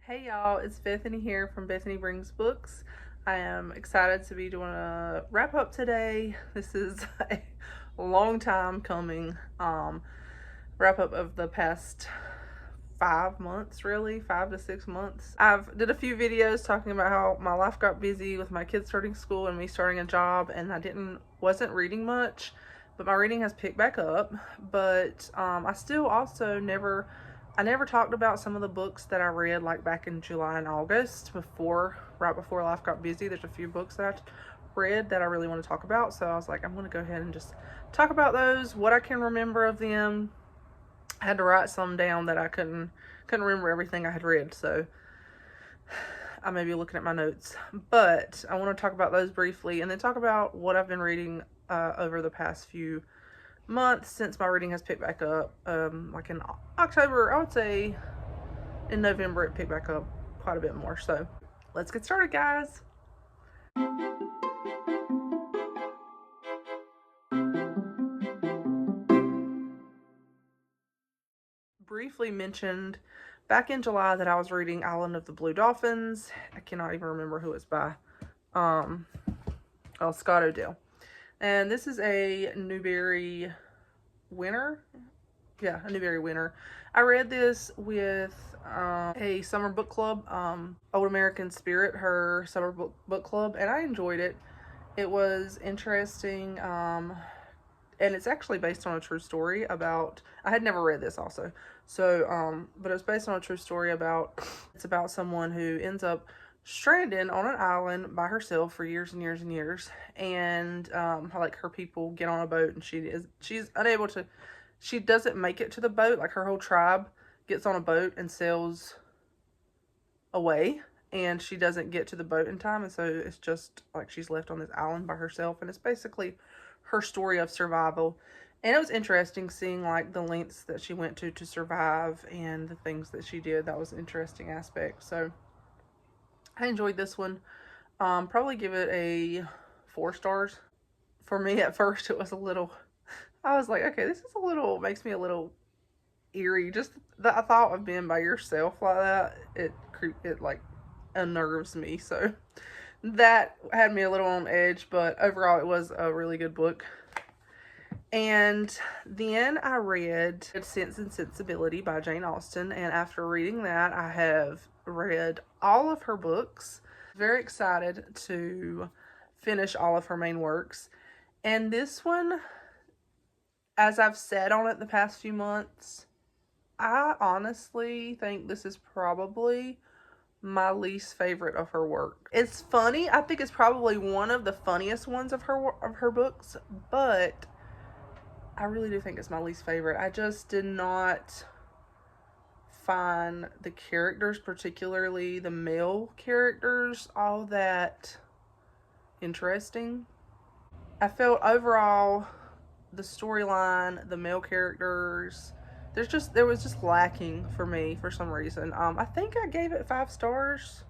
Hey y'all, it's Bethany here from Bethany Brings Books. I am excited to be doing a wrap up today. This is a long time coming wrap up of the past 5 months, really 5 to 6 months. I've did a few videos talking about how my life got busy with my kids starting school and me starting a job, and wasn't reading much, but my reading has picked back up. But I still also never talked about some of the books that I read like back in July and August right before life got busy. There's a few books that I read that I really want to talk about, so I was like, I'm going to go ahead and just talk about those, what I can remember of them. I had to write some down that I couldn't remember everything I had read, so I may be looking at my notes. But I want to talk about those briefly and then talk about what I've been reading over the past few months since my reading has picked back up. Like in October, I would say in November it picked back up quite a bit more. So let's get started, guys. Briefly mentioned back in July that I was reading Island of the Blue Dolphins. I cannot even remember who it's by. Scott O'Dell. And this is a Newbery winner. Yeah, a Newbery winner. I read this with a summer book club, Old American Spirit, her summer book club, and I enjoyed it. It was interesting, and it's actually based on a true story about, I had never read this also, so, but it was based on a true story it's about someone who ends up stranded on an island by herself for years and years and years, and like her people get on a boat and she's unable to, she doesn't make it to the boat. Like her whole tribe gets on a boat and sails away, and she doesn't get to the boat in time, and so it's just like she's left on this island by herself, and it's basically her story of survival. And it was interesting seeing like the lengths that she went to survive and the things that she did. That was an interesting aspect. So I enjoyed this one. Probably give it a 4 stars. For me at first it was a little, I was like, okay, this is makes me a little eerie. Just the thought of being by yourself like that, it like unnerves me. So that had me a little on edge, but overall it was a really good book. And then I read Sense and Sensibility by Jane Austen, and after reading that, I have read all of her books. Very excited to finish all of her main works. And this one, as I've said on it the past few months, I honestly think this is probably my least favorite of her work. It's funny. I think it's probably one of the funniest ones of her books, but I really do think it's my least favorite. I just did not find the characters, particularly the male characters, all that interesting. I felt overall the storyline, the male characters, there was just lacking for me for some reason. I think I gave it 5 stars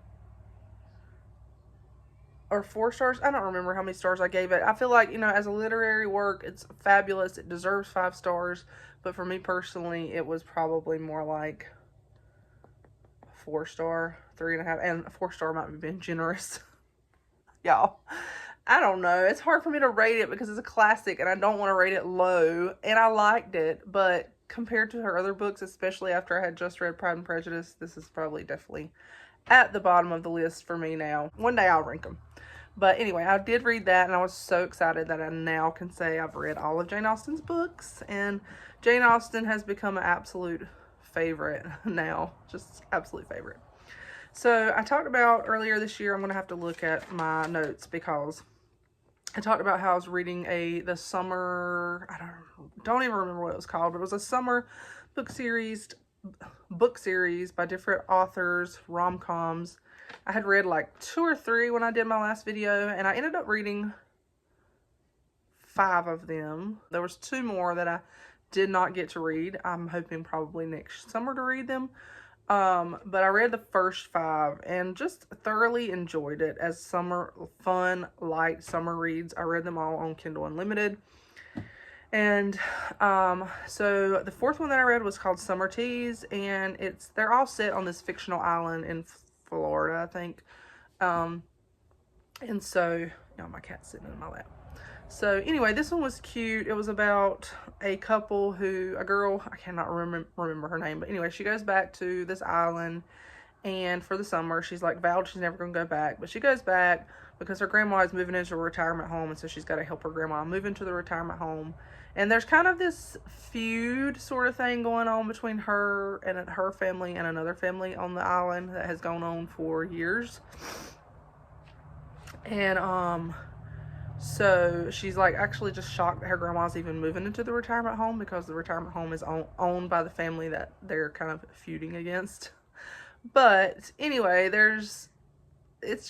or 4 stars. I don't remember how many stars I gave it. I feel like, as a literary work, it's fabulous. It deserves 5 stars. But for me personally, it was probably more like 4 star, 3.5, and a 4 star might be being generous. Y'all, I don't know. It's hard for me to rate it because it's a classic and I don't want to rate it low. And I liked it, but compared to her other books, especially after I had just read Pride and Prejudice, this is probably definitely at the bottom of the list for me now. One day I'll rank them. But anyway, I did read that, and I was so excited that I now can say I've read all of Jane Austen's books, and Jane Austen has become an absolute favorite now. Just absolute favorite. So I talked about earlier this year, I'm going to have to look at my notes because I talked about how I was reading the summer, I don't even remember what it was called, but it was a summer book series by different authors, rom-coms. I had read like 2 or 3 when I did my last video, and I ended up reading 5 of them. There was 2 more that I did not get to read. I'm hoping probably next summer to read them. But I read the first 5 and just thoroughly enjoyed it as fun, light summer reads. I read them all on Kindle Unlimited. And so the fourth one that I read was called Summer Teas, and they're all set on this fictional island in Florida, I think. Um, and so, my cat's sitting in my lap. So anyway, this one was cute. It was about a girl, I cannot remember her name, but anyway, she goes back to this island, and for the summer, she's like vowed she's never going to go back, but she goes back because her grandma is moving into a retirement home, and so she's got to help her grandma move into the retirement home. And there's kind of this feud sort of thing going on between her and her family and another family on the island that has gone on for years. And so she's like actually just shocked that her grandma's even moving into the retirement home, because the retirement home is owned by the family that they're kind of feuding against. But anyway, it's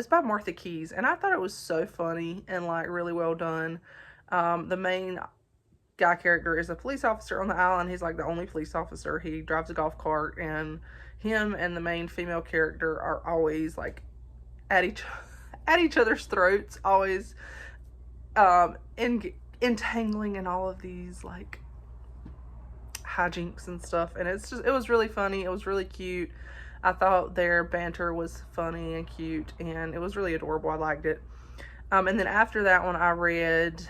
by Martha Keyes, and I thought it was so funny and like really well done. The main guy character is a police officer on the island. He's like the only police officer. He drives a golf cart, and him and the main female character are always like at each other's throats, always entangling in all of these like hijinks and stuff. And it was really funny. It was really cute. I thought their banter was funny and cute, and it was really adorable. I liked it. And then after that one, I read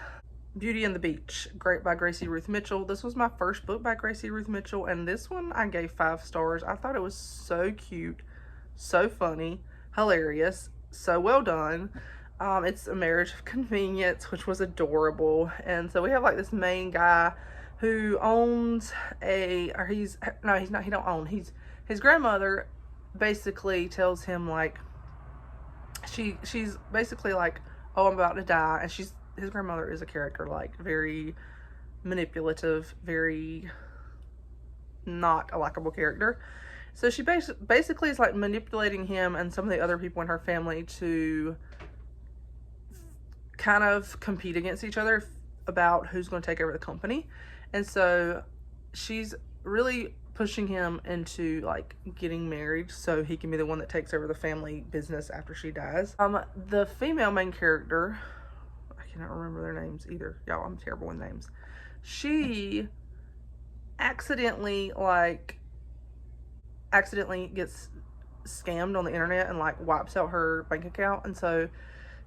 Beauty and the Beach, great by Gracie Ruth Mitchell. This was my first book by Gracie Ruth Mitchell, and this one I gave 5 stars. I thought it was so cute, so funny, hilarious, so well done. It's a marriage of convenience, which was adorable. And so we have like this main guy who owns he don't own, his grandmother basically tells him like, she's basically like, oh, I'm about to die. And his grandmother is a character, like very manipulative, very not a likable character. So she basically is like manipulating him and some of the other people in her family to kind of compete against each other about who's going to take over the company. And so she's really pushing him into like getting married so he can be the one that takes over the family business after she dies. The female main character, I cannot remember their names either. Y'all, I'm terrible with names. She accidentally gets scammed on the internet and like wipes out her bank account. And so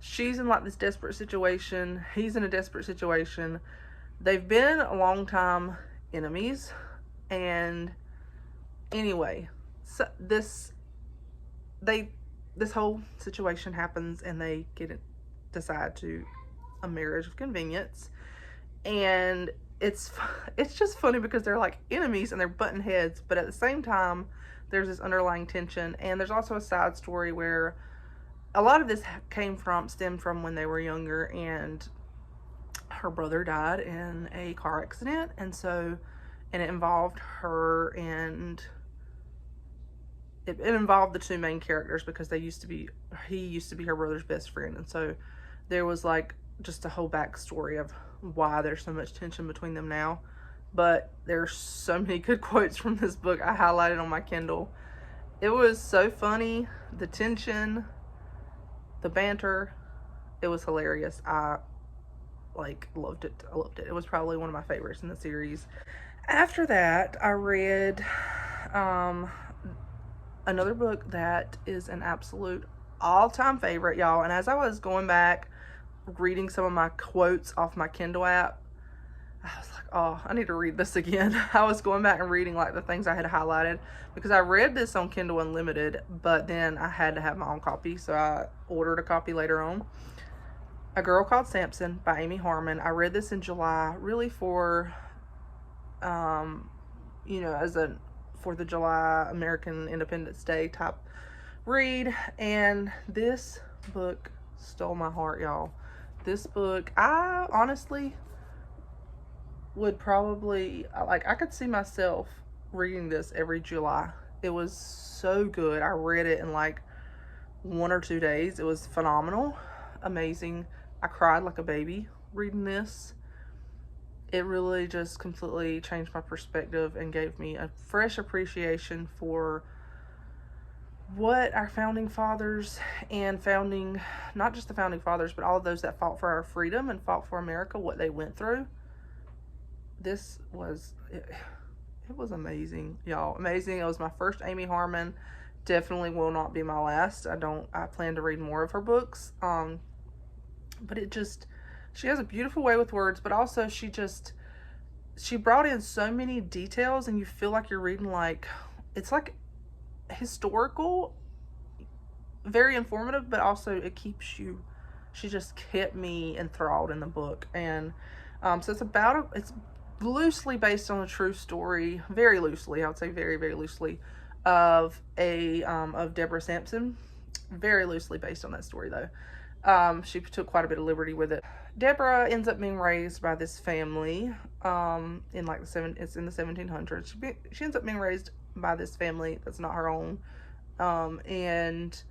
she's in like this desperate situation. He's in a desperate situation. They've been a long time enemies. And anyway, so this whole situation happens, and they decide to a marriage of convenience. And it's just funny because they're like enemies and they're butting heads, but at the same time there's this underlying tension. And there's also a side story where a lot of this stemmed from when they were younger, and her brother died in a car accident, and it involved her, and it involved the 2 main characters because he used to be her brother's best friend. And so there was like just a whole backstory of why there's so much tension between them now. But there's so many good quotes from this book I highlighted on my Kindle. It was so funny, the tension, the banter, it was hilarious. I loved it. It was probably one of my favorites in the series. After that, I read another book that is an absolute all-time favorite, y'all. And as I was going back reading some of my quotes off my Kindle app, I was like, oh, I need to read this again. I was going back and reading like the things I had highlighted, because I read this on Kindle Unlimited, but then I had to have my own copy, so I ordered a copy later on. A Girl Called Samson by Amy Harmon. I read this in July, really for for the July American Independence Day type read. And this book stole my heart, y'all. This book, I honestly would probably, I could see myself reading this every July. It was so good. I read it in like 1 or 2 days. It was phenomenal, amazing. I cried like a baby reading this. It really just completely changed my perspective and gave me a fresh appreciation for what our founding fathers and not just the founding fathers, but all of those that fought for our freedom and fought for America, what they went through. this was, it was amazing, y'all. Amazing. It was my first Amy Harmon. Definitely will not be my last. I plan to read more of her books. But it just, she has a beautiful way with words, but also she brought in so many details, and you feel like you're reading, like, it's like historical, very informative, but also it keeps you, she just kept me enthralled in the book. And so it's loosely based on a true story, very loosely, I would say very, very loosely, of Deborah Sampson. Very loosely based on that story, though. She took quite a bit of liberty with it. Deborah ends up being raised by this family in like it's in the 1700s. She ends up being raised by this family that's not her own, and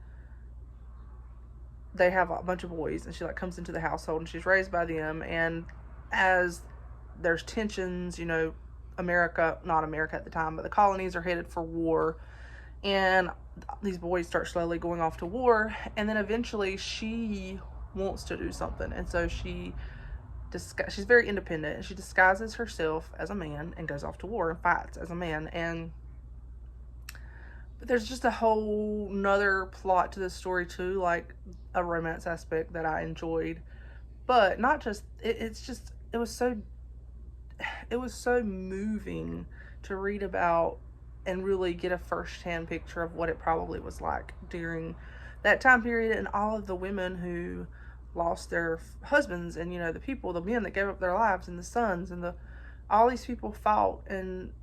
they have a bunch of boys, and she like comes into the household, and she's raised by them. And as there's tensions, you know, not America at the time, but the colonies are headed for war, and these boys start slowly going off to war, and then eventually she wants to do something, and so she's very independent, and she disguises herself as a man and goes off to war and fights as a man. But there's just a whole nother plot to this story too, like a romance aspect that I enjoyed, but not just it was so moving to read about and really get a first-hand picture of what it probably was like during that time period, and all of the women who lost their husbands, and, you know, the men that gave up their lives, and the sons, and all these people fought, and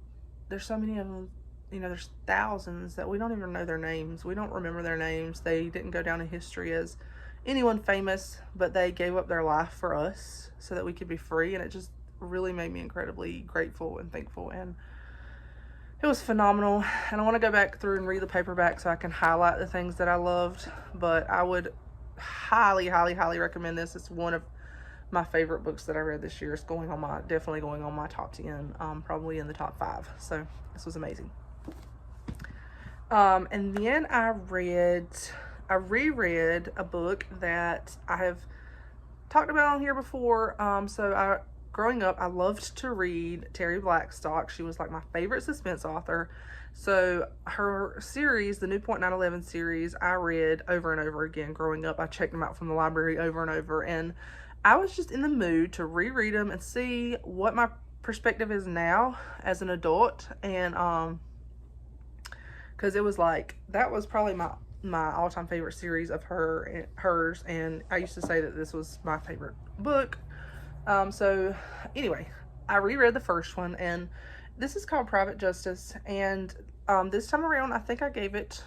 there's so many of them, you know, there's thousands that we don't even know their names. We don't remember their names. They didn't go down in history as anyone famous, but they gave up their life for us so that we could be free, and it just really made me incredibly grateful and thankful, and it was phenomenal. And I want to go back through and read the paperback so I can highlight the things that I loved, but I would highly, highly, highly recommend this. It's one of my favorite books that I read this year. It's definitely going on my top 10, probably in the top 5. So this was amazing. And then I reread a book that I have talked about on here before. Growing up, I loved to read Terry Blackstock. She was like my favorite suspense author. So her series, the New Point 9/11 series, I read over and over again growing up. I checked them out from the library over and over, and I was just in the mood to reread them and see what my perspective is now as an adult. And because it was like, that was probably my all-time favorite series of hers, and I used to say that this was my favorite book. So anyway, I reread the first one, and this is called Private Justice, and this time around I think I gave it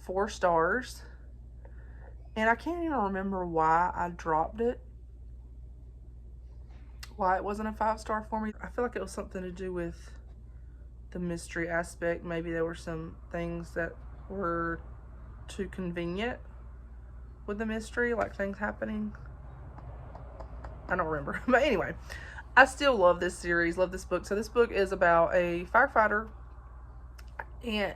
4 stars, and I can't even remember why I dropped it, why it wasn't a 5-star for me. I feel like it was something to do with the mystery aspect. Maybe there were some things that were too convenient with the mystery, like things happening. I don't remember. But anyway, I still love this series, love this book. So this book is about a firefighter, and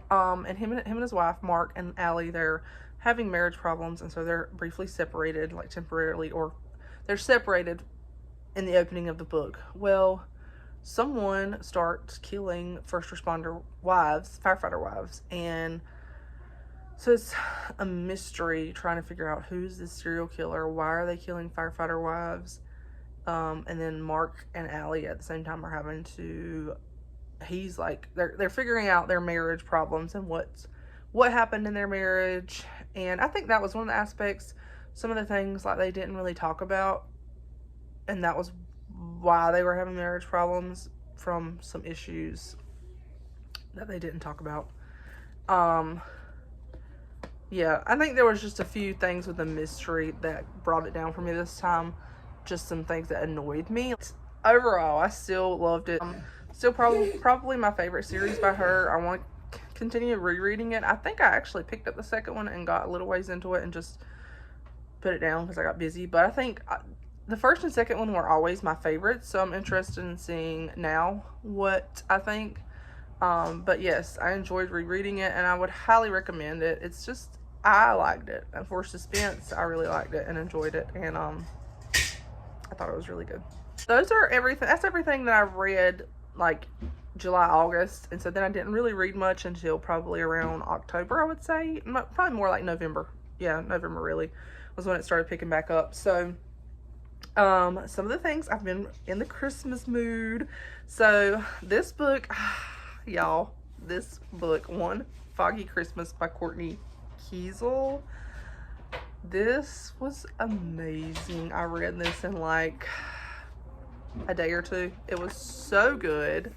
him and his wife, Mark and Allie, they're having marriage problems, and so they're briefly separated, like temporarily, or they're separated in the opening of the book. Well, someone starts killing first responder wives, firefighter wives, and so it's a mystery trying to figure out who's this serial killer, why are they killing firefighter wives. And then Mark and Allie at the same time are having to, he's like, they're figuring out their marriage problems and what happened in their marriage. And I think that was one of the aspects, some of the things like they didn't really talk about, and that was why they were having marriage problems, from some issues that they didn't talk about. Yeah, I think there was just a few things with the mystery that brought it down for me this time. Just some things that annoyed me. Overall, I still loved it. Still probably my favorite series by her. I want to continue rereading it. I think I actually picked up the second one and got a little ways into it and just put it down because I got busy. But I think the first and second one were always my favorites, so I'm interested in seeing now what I think. But yes, I enjoyed rereading it, and I would highly recommend it. It's just, I liked it. And for suspense, I really liked it and enjoyed it, and I thought it was really good. those are everything. That's everything that I read like July, August, and so then I didn't really read much until probably around October, I would say. Probably more like November. Yeah, November really was when it started picking back up. So, some of the things, I've been in the Christmas mood. So this book, y'all, this book, One Foggy Christmas by Courtney Kiesel. This was amazing. I read this in like a day or two. It was so good.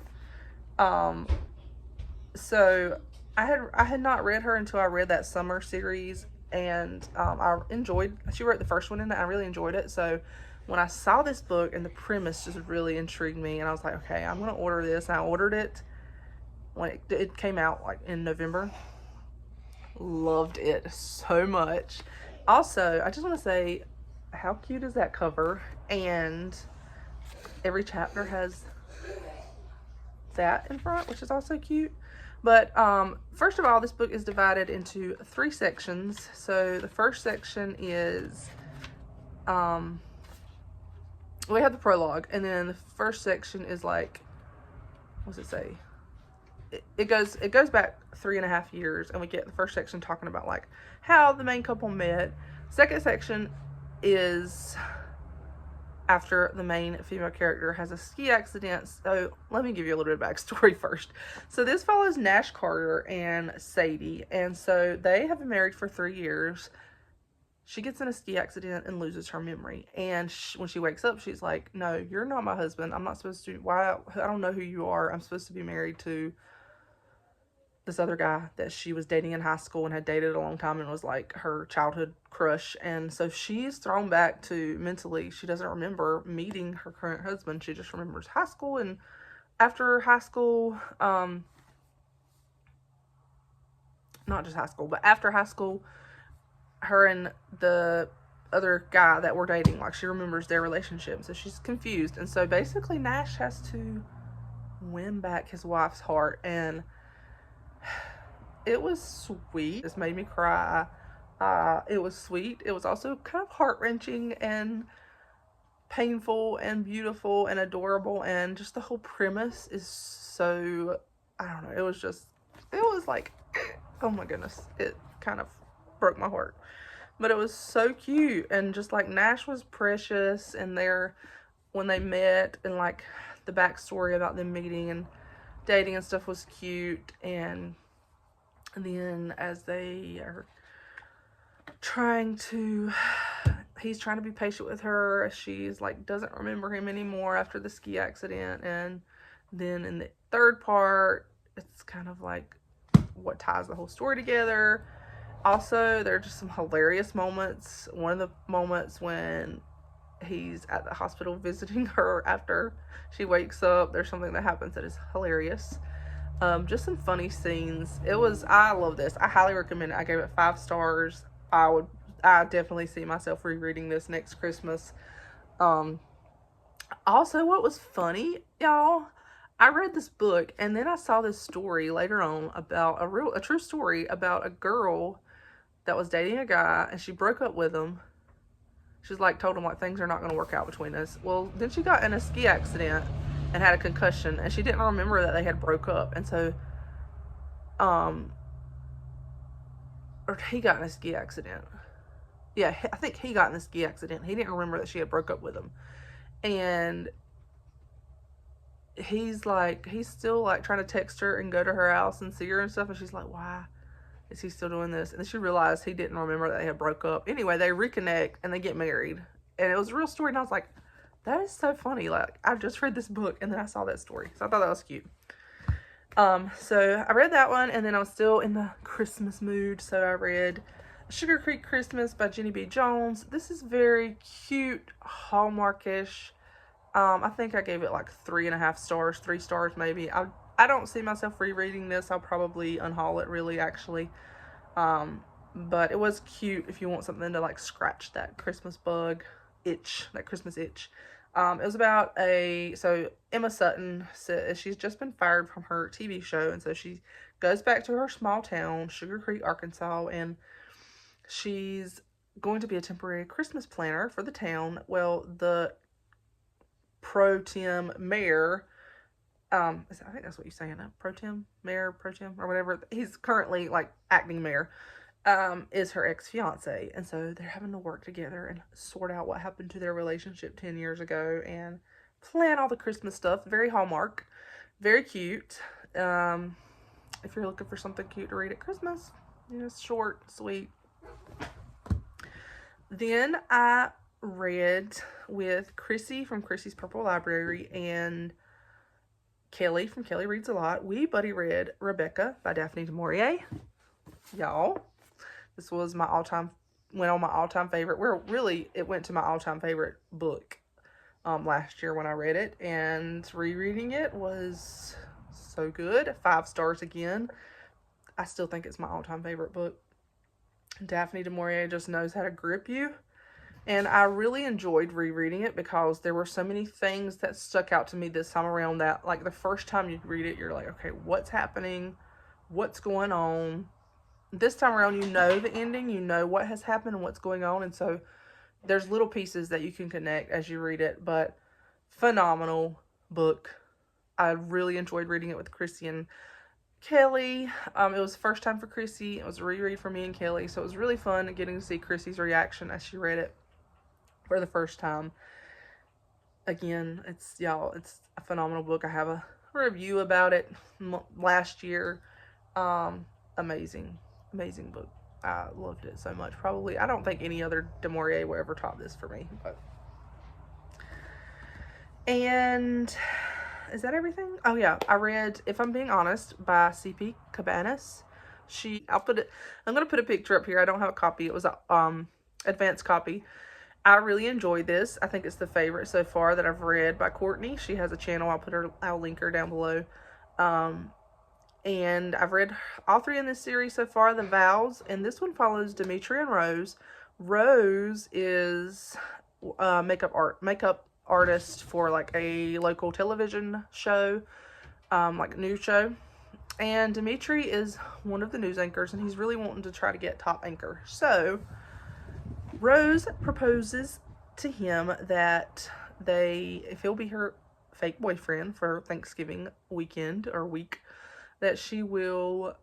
So I had not read her until I read that summer series, and I enjoyed. She wrote the first one in it. I really enjoyed it. So when I saw this book and the premise just really intrigued me, and I was like, okay, I'm gonna order this. And I ordered it when it came out like in November. Loved it so much. Also, I just want to say, how cute is that cover? And every chapter has that in front, which is also cute. But first of all, this book is divided into 3 sections. So the first section is we have the prologue, and then the first section is like, what's it say? It goes back 3.5 years, and we get the first section talking about like how the main couple met. Second section is after the main female character has a ski accident. So let me give you a little bit of backstory first. So this follows Nash Carter and Sadie, and so they have been married for 3 years. She gets in a ski accident and loses her memory, and when she wakes up, she's like, no, you're not my husband. I'm not supposed to, why, I don't know who you are. I'm supposed to be married to this other guy that she was dating in high school and had dated a long time and was like her childhood crush. And so she's thrown back to mentally, she doesn't remember meeting her current husband. She just remembers high school. And after high school, not just high school, but after high school, her and the other guy that were dating, like, she remembers their relationship. So she's confused. And so basically Nash has to win back his wife's heart, and it was sweet. It made me cry. It was sweet. It was also kind of heart-wrenching and painful and beautiful and adorable, and just the whole premise is so, I don't know, it was like, oh my goodness, it kind of broke my heart. But it was so cute, and just like Nash was precious, and when they met, and like the backstory about them meeting and dating and stuff was cute. And then as they are he's trying to be patient with her, she's like doesn't remember him anymore after the ski accident. And then in the third part, it's kind of like what ties the whole story together. Also, there are just some hilarious moments. One of the moments when he's at the hospital visiting her after she wakes up, there's something that happens that is hilarious. Just some funny scenes. I love this. I highly recommend it. I gave it 5 stars. I definitely see myself rereading this next Christmas. Also, what was funny, y'all, I read this book, and then I saw this story later on about a true story about a girl that was dating a guy, and she broke up with him. She's like told him like things are not going to work out between us. Well, then she got in a ski accident and had a concussion, and she didn't remember that they had broke up. And so or he got in a ski accident. Yeah, I think he got in a ski accident. He didn't remember that she had broke up with him. And he's still like trying to text her and go to her house and see her and stuff, and she's like, why is he still doing this? And then she realized he didn't remember that they had broke up. Anyway, they reconnect and they get married. And it was a real story, and I was like, that is so funny. Like, I just read this book and then I saw that story. So I thought that was cute. So I read that one, and then I was still in the Christmas mood. So I read Sugar Creek Christmas by Jenny B. Jones. This is very cute, Hallmarkish. I think I gave it like 3.5 stars, 3 stars maybe. I don't see myself rereading this. I'll probably unhaul it, really, actually. But it was cute if you want something to like scratch that Christmas bug itch, that Christmas itch. It was about so Emma Sutton, she's just been fired from her TV show, and so she goes back to her small town, Sugar Creek, Arkansas, and she's going to be a temporary Christmas planner for the town. Well, the pro tem mayor. I think that's what you're saying, pro tem mayor, pro tem, or whatever. He's currently like acting mayor. Is her ex-fiance, and so they're having to work together and sort out what happened to their relationship 10 years ago and plan all the Christmas stuff. Very Hallmark, very cute. If you're looking for something cute to read at Christmas, it's short, sweet. Then I read with Chrissy from Chrissy's Purple Library and Kelly from Kelly Reads a Lot. We buddy read Rebecca by Daphne du Maurier. Y'all, this was my all-time, went on my all-time favorite. It went to my all-time favorite book last year when I read it, and rereading it was so good. 5 stars again. I still think it's my all-time favorite book. Daphne du Maurier just knows how to grip you, and I really enjoyed rereading it because there were so many things that stuck out to me this time around that, like, the first time you read it, you're like, okay, what's happening? What's going on? This time around, you know the ending, you know what has happened and what's going on, and so there's little pieces that you can connect as you read it, but phenomenal book. I really enjoyed reading it with Chrissy and Kelly. It was the first time for Chrissy. It was a reread for me and Kelly, so it was really fun getting to see Chrissy's reaction as she read it for the first time. Again, it's a phenomenal book. I have a review about it last year. Amazing book. I loved it so much. Probably, I don't think any other du Maurier will ever top this for me. But. And is that everything? Oh yeah, I read If I'm Being Honest by C.P. Cabanis. I'm gonna put a picture up here. I don't have a copy. It was a advanced copy. I really enjoyed this. I think it's the favorite so far that I've read by Courtney. She has a channel. I'll link her down below. And I've read all 3 in this series so far, The Vows, and this one follows Dimitri and Rose. Rose is a makeup artist for like a local television show, like news show. And Dimitri is one of the news anchors, and he's really wanting to try to get top anchor. So Rose proposes to him that if he'll be her fake boyfriend for Thanksgiving weekend or week, that she will,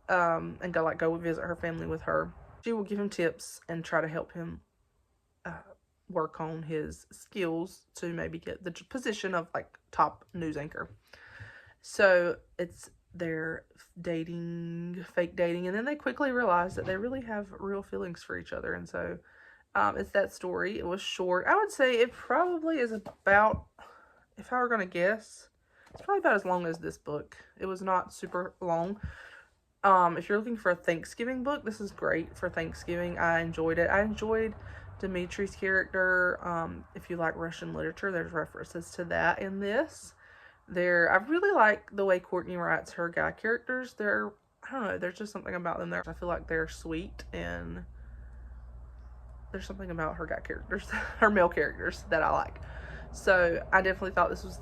and go visit her family with her. She will give him tips and try to help him work on his skills to maybe get the position of like top news anchor. So it's their fake dating, and then they quickly realize that they really have real feelings for each other. And so it's that story. It was short. I would say it probably is about, if I were going to guess, it's probably about as long as this book. It was not super long. If you're looking for a Thanksgiving book, this is great for Thanksgiving. I enjoyed it. I enjoyed Dimitri's character. If you like Russian literature, there's references to that in this. I really like the way Courtney writes her guy characters. I don't know, there's just something about them there. I feel like they're sweet, and there's something about her guy characters, her male characters, that I like. So I definitely thought this was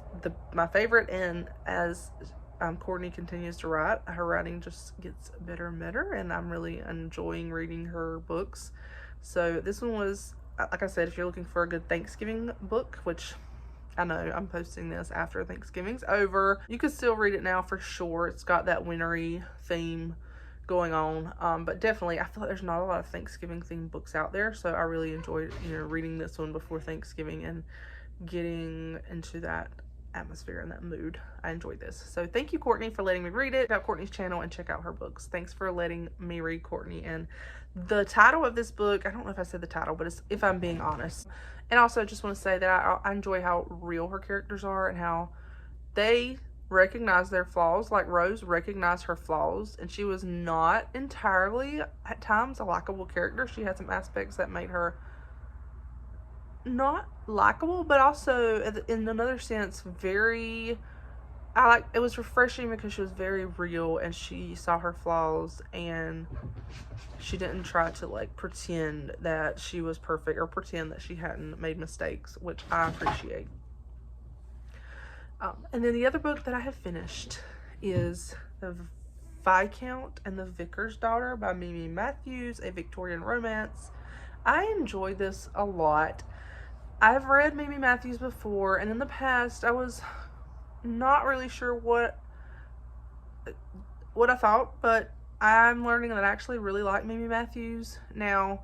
my favorite, and as Courtney continues to write, her writing just gets better and better, and I'm really enjoying reading her books. So this one was, like I said, if you're looking for a good Thanksgiving book, which I know I'm posting this after Thanksgiving's over, you could still read it now for sure. It's got that wintry theme going on, but definitely I feel like there's not a lot of Thanksgiving themed books out there, so I really enjoyed reading this one before Thanksgiving and getting into that atmosphere and that mood. I enjoyed this. So thank you, Courtney, for letting me read it. Check out Courtney's channel and check out her books. Thanks for letting me read Courtney. And the title of this book, I don't know if I said the title, but it's If I'm Being Honest. And also just want to say that I enjoy how real her characters are and how they recognize their flaws. Like Rose recognized her flaws, and she was not entirely at times a likable character. She had some aspects that made her not likable, but also in another sense it was refreshing because she was very real and she saw her flaws and she didn't try to like pretend that she was perfect or pretend that she hadn't made mistakes, which I appreciate. And then the other book that I have finished is The Viscount and the Vicar's Daughter by Mimi Matthews, a Victorian romance. I enjoyed this a lot. I've read Mimi Matthews before, and in the past I was not really sure what I thought, but I'm learning that I actually really like Mimi Matthews now.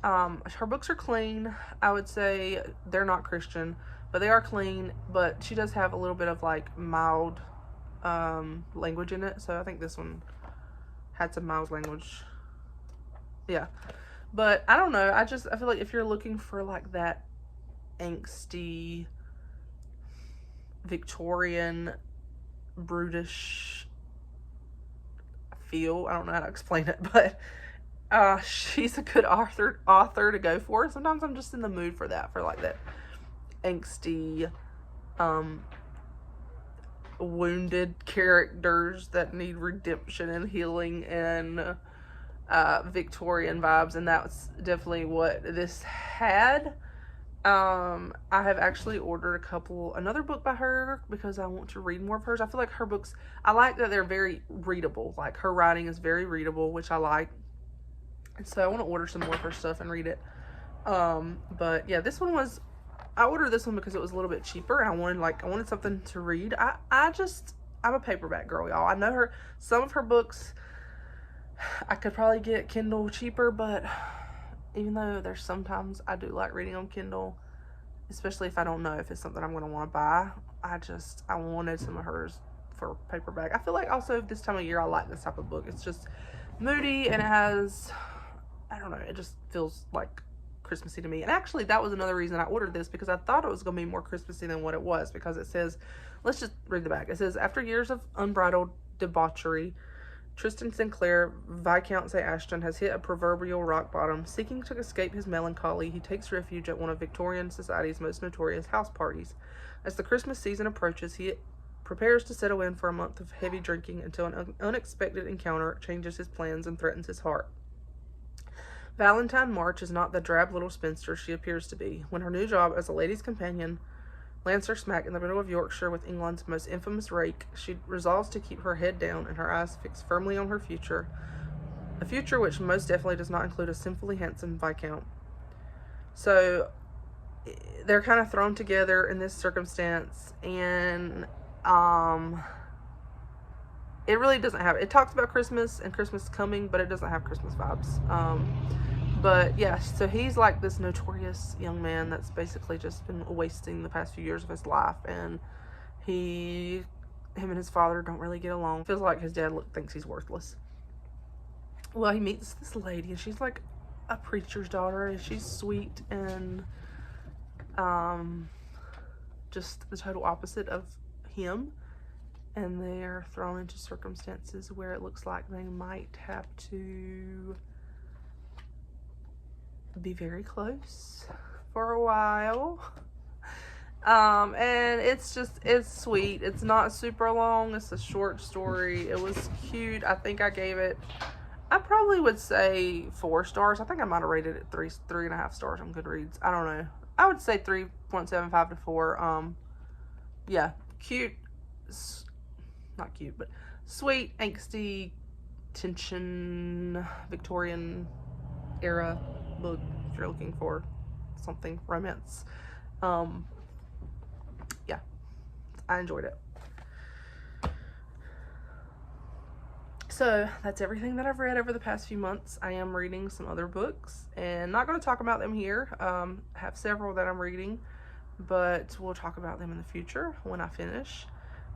Her books are clean. I would say they're not Christian, but they are clean. But she does have a little bit of like mild language in it, so I think this one had some mild language. Yeah, but I don't know. I feel like if you're looking for like that angsty Victorian brutish feel, I don't know how to explain it, but she's a good author to go for. Sometimes I'm just in the mood for that, for like that angsty wounded characters that need redemption and healing and Victorian vibes, and that's definitely what this had. I have actually ordered another book by her because I want to read more of hers. I feel like her books, I like that they're very readable. Like her writing is very readable, which I like. And so I want to order some more of her stuff and read it. But yeah, I ordered this one because it was a little bit cheaper and I wanted something to read. I'm a paperback girl, y'all. I know some of her books I could probably get Kindle cheaper, but even though there's sometimes I do like reading on Kindle, especially if I don't know if it's something I'm going to want to buy. I wanted some of hers for paperback. I feel like also this time of year I like this type of book. It's just moody and it has, I don't know, it just feels like Christmassy to me. And actually that was another reason I ordered this, because I thought it was going to be more Christmassy than what it was, because it says, let's just read the back. It says, after years of unbridled debauchery, Tristan Sinclair, Viscount St. Ashton, has hit a proverbial rock bottom. Seeking to escape his melancholy, he takes refuge at one of Victorian society's most notorious house parties. As the Christmas season approaches, he prepares to settle in for a month of heavy drinking until an unexpected encounter changes his plans and threatens his heart. Valentine March is not the drab little spinster she appears to be. When her new job as a lady's companion lands her smack in the middle of Yorkshire with England's most infamous rake, she resolves to keep her head down and her eyes fixed firmly on her future, a future which most definitely does not include a sinfully handsome Viscount. So they're kind of thrown together in this circumstance, and it really doesn't have, it talks about Christmas and Christmas coming, but it doesn't have Christmas vibes. But yeah, so he's like this notorious young man that's basically just been wasting the past few years of his life, and him and his father don't really get along. Feels like his dad thinks he's worthless. Well, he meets this lady, and she's like a preacher's daughter, and she's sweet and just the total opposite of him. And they're thrown into circumstances where it looks like they might have to be very close for a while. And it's sweet. It's not super long. It's a short story. It was cute. I think I gave it, I probably would say 4 stars. I think I might have rated it 3.5 stars on Goodreads. I don't know. I would say 3.75 to 4. Yeah, cute. Not cute, but sweet, angsty, tension, Victorian era book if you're looking for something romance. Yeah, I enjoyed it. So that's everything that I've read over the past few months. I am reading some other books and not going to talk about them here. I have several that I'm reading, but we'll talk about them in the future when I finish.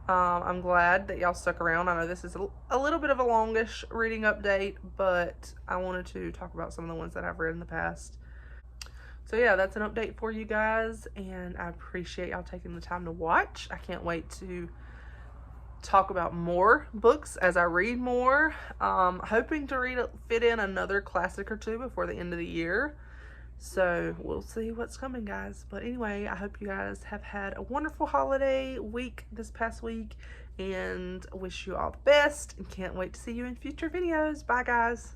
I'm glad that y'all stuck around. I know this is a little bit of a longish reading update, but I wanted to talk about some of the ones that I've read in the past. So yeah, that's an update for you guys, and I appreciate y'all taking the time to watch. I can't wait to talk about more books as I read more. Hoping to fit in another classic or two before the end of the year. So we'll see what's coming, guys. But anyway, I hope you guys have had a wonderful holiday week this past week, and wish you all the best, and can't wait to see you in future videos. Bye, guys.